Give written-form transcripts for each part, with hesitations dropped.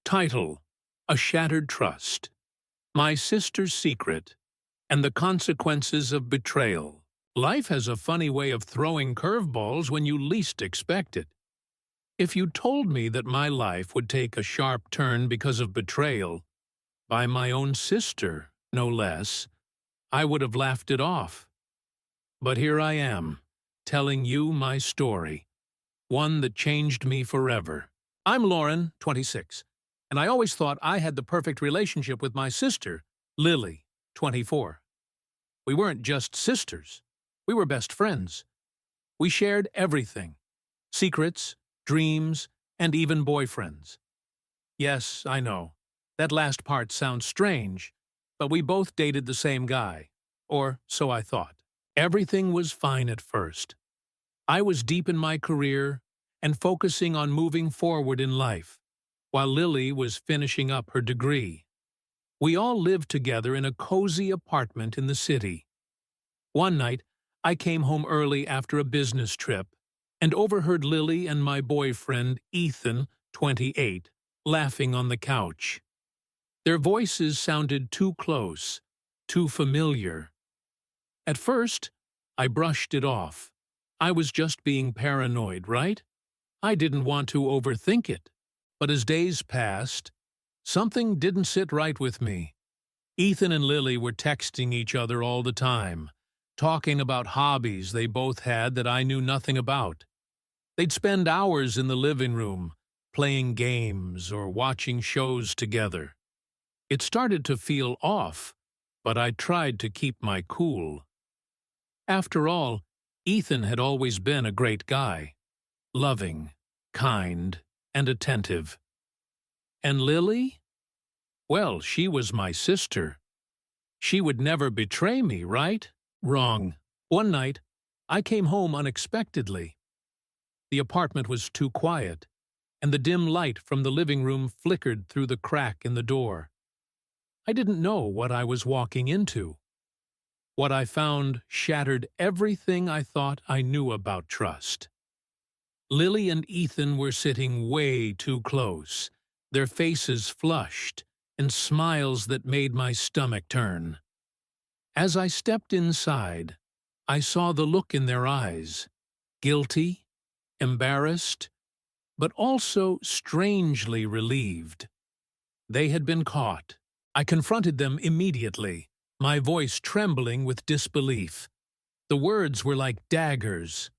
Title: A Shattered Trust. My Sister's Secret and the Consequences of Betrayal. Life has a funny way of throwing curveballs when you least expect it. If you told me that my life would take a sharp turn because of betrayal, by my own sister, no less, I would have laughed it off. But here I am, telling you my story, one that changed me forever. I'm Lauren, 26, and I always thought I had the perfect relationship with my sister, Lily, 24. We weren't just sisters. We were best friends. We shared everything: secrets, dreams, and even boyfriends. Yes, I know, that last part sounds strange, but we both dated the same guy, or so I thought. Everything was fine at first. I was deep in my career and focusing on moving forward in life, while Lily was finishing up her degree. We all lived together in a cozy apartment in the city. One night, I came home early after a business trip and overheard Lily and my boyfriend, Ethan, 28, laughing on the couch. Their voices sounded too close, too familiar. At first, I brushed it off. I was just being paranoid, right? I didn't want to overthink it. But as days passed, something didn't sit right with me. Ethan and Lily were texting each other all the time, talking about hobbies they both had that I knew nothing about. They'd spend hours in the living room, playing games or watching shows together. It started to feel off, but I tried to keep my cool. After all, Ethan had always been a great guy, loving, kind, and attentive. And Lily? Well, she was my sister. She would never betray me, right? Wrong. One night, I came home unexpectedly. The apartment was too quiet, and the dim light from the living room flickered through the crack in the door. I didn't know what I was walking into. What I found shattered everything I thought I knew about trust. Lily and Ethan were sitting way too close, their faces flushed, and smiles that made my stomach turn. As I stepped inside, I saw the look in their eyes: guilty, embarrassed, but also strangely relieved. They had been caught. I confronted them immediately, my voice trembling with disbelief. The words were like daggers.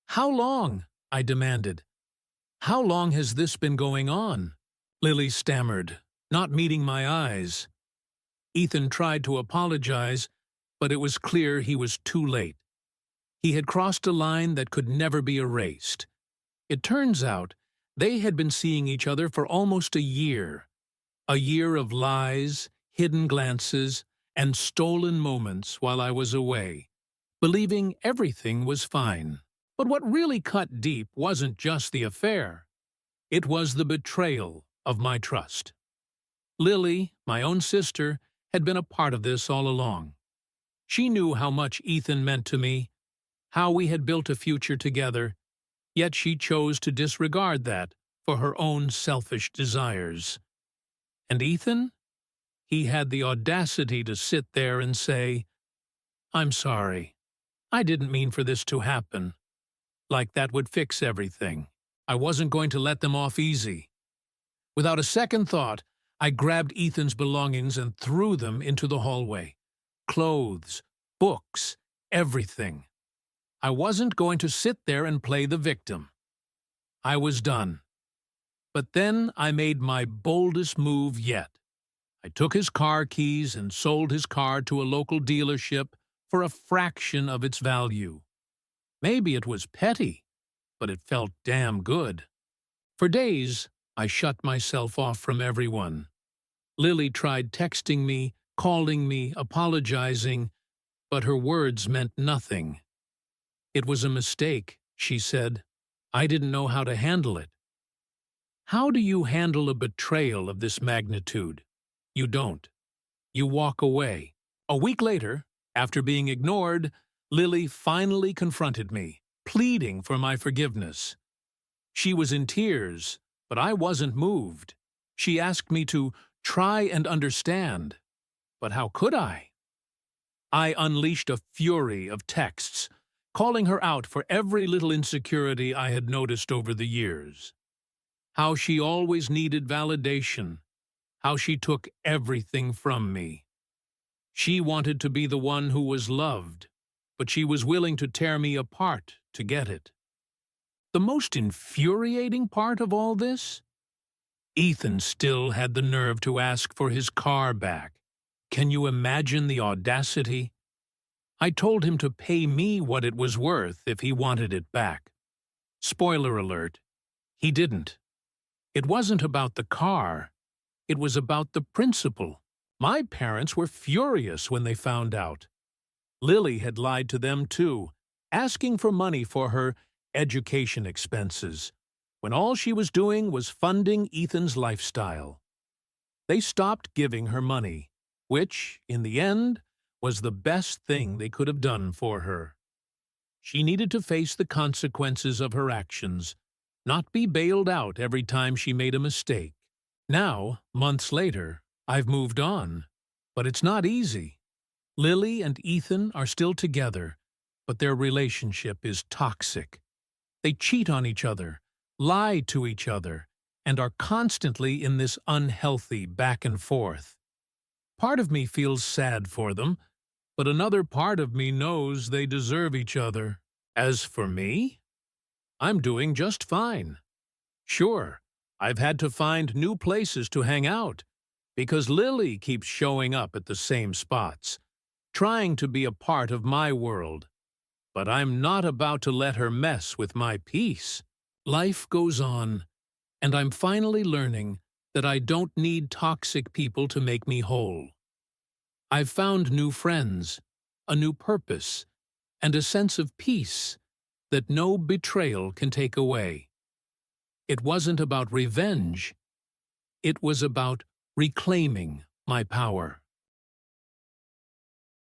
"How long?" I demanded. "How long has this been going on?" Lily stammered, not meeting my eyes. Ethan tried to apologize, but it was clear he was too late. He had crossed a line that could never be erased. It turns out they had been seeing each other for almost a year of lies, hidden glances, and stolen moments while I was away, believing everything was fine. But what really cut deep wasn't just the affair. It was the betrayal of my trust. Lily, my own sister, had been a part of this all along. She knew how much Ethan meant to me, how we had built a future together, yet she chose to disregard that for her own selfish desires. And Ethan? He had the audacity to sit there and say, "I'm sorry. I didn't mean for this to happen." Like that would fix everything. I wasn't going to let them off easy. Without a second thought, I grabbed Ethan's belongings and threw them into the hallway. Clothes, books, everything. I wasn't going to sit there and play the victim. I was done. But then I made my boldest move yet. I took his car keys and sold his car to a local dealership for a fraction of its value. Maybe it was petty, but it felt damn good. For days, I shut myself off from everyone. Lily tried texting me, calling me, apologizing, but her words meant nothing. "It was a mistake," she said. "I didn't know how to handle it." How do you handle a betrayal of this magnitude? You don't. You walk away. A week later, after being ignored, Lily finally confronted me, pleading for my forgiveness. She was in tears, but I wasn't moved. She asked me to try and understand, but how could I? I unleashed a fury of texts, calling her out for every little insecurity I had noticed over the years. How she always needed validation, how she took everything from me. She wanted to be the one who was loved, but she was willing to tear me apart to get it. The most infuriating part of all this? Ethan still had the nerve to ask for his car back. Can you imagine the audacity? I told him to pay me what it was worth if he wanted it back. Spoiler alert, he didn't. It wasn't about the car. It was about the principle. My parents were furious when they found out. Lily had lied to them too, asking for money for her education expenses, when all she was doing was funding Ethan's lifestyle. They stopped giving her money, which, in the end, was the best thing they could have done for her. She needed to face the consequences of her actions, not be bailed out every time she made a mistake. Now, months later, I've moved on, but it's not easy. Lily and Ethan are still together, but their relationship is toxic. They cheat on each other, lie to each other, and are constantly in this unhealthy back and forth. Part of me feels sad for them, but another part of me knows they deserve each other. As for me, I'm doing just fine. Sure, I've had to find new places to hang out, because Lily keeps showing up at the same spots, trying to be a part of my world. But I'm not about to let her mess with my peace. Life goes on, and I'm finally learning that I don't need toxic people to make me whole. I've found new friends, a new purpose, and a sense of peace that no betrayal can take away. It wasn't about revenge. It was about reclaiming my power.